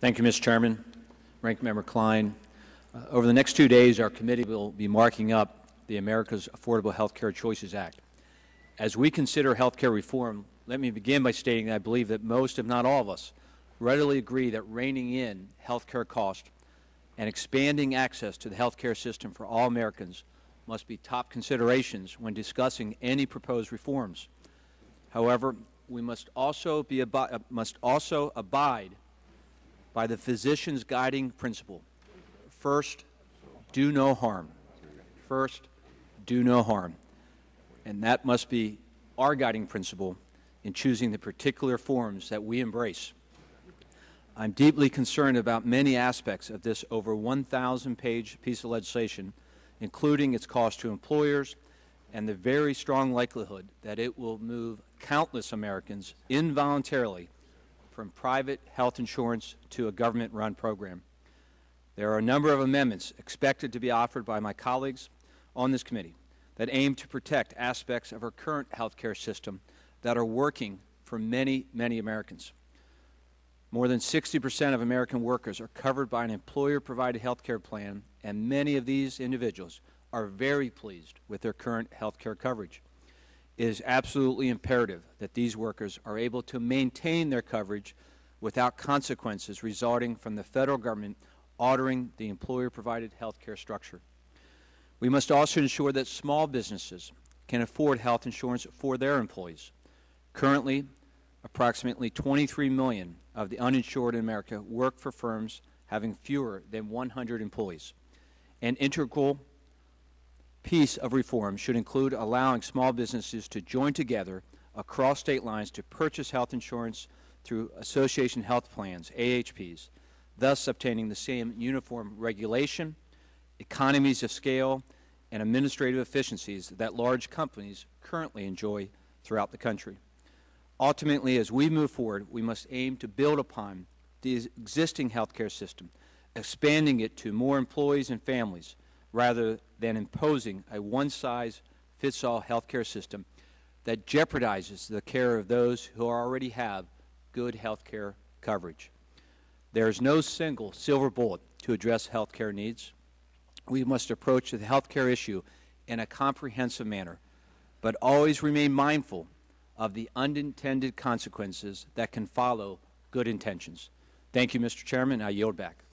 Thank you, Mr. Chairman. Ranking Member Klein. Over the next 2 days, our committee will be marking up the America's Affordable Health Care Choices Act. As we consider health care reform, let me begin by stating that I believe that most, if not all of us, readily agree that reining in health care costs and expanding access to the health care system for all Americans must be top considerations when discussing any proposed reforms. However, we must also abide by the physician's guiding principle. First, do no harm. First, do no harm. And that must be our guiding principle in choosing the particular forms that we embrace. I'm deeply concerned about many aspects of this over 1,000-page piece of legislation, including its cost to employers and the very strong likelihood that it will move countless Americans involuntarily from private health insurance to a government-run program. There are a number of amendments expected to be offered by my colleagues on this committee that aim to protect aspects of our current health care system that are working for many, many Americans. More than 60% of American workers are covered by an employer-provided health care plan, and many of these individuals are very pleased with their current health care coverage. It is absolutely imperative that these workers are able to maintain their coverage without consequences resulting from the federal government altering the employer-provided health care structure. We must also ensure that small businesses can afford health insurance for their employees. Currently, approximately 23 million of the uninsured in America work for firms having fewer than 100 employees. An integral piece of reform should include allowing small businesses to join together across state lines to purchase health insurance through association health plans, AHPs, thus obtaining the same uniform regulation, economies of scale, and administrative efficiencies that large companies currently enjoy throughout the country. Ultimately, as we move forward, we must aim to build upon the existing health care system, expanding it to more employees and families, rather than imposing a one-size-fits-all health care system that jeopardizes the care of those who already have good health care coverage. There is no single silver bullet to address health care needs. We must approach the health care issue in a comprehensive manner, but always remain mindful of the unintended consequences that can follow good intentions. Thank you, Mr. Chairman. I yield back.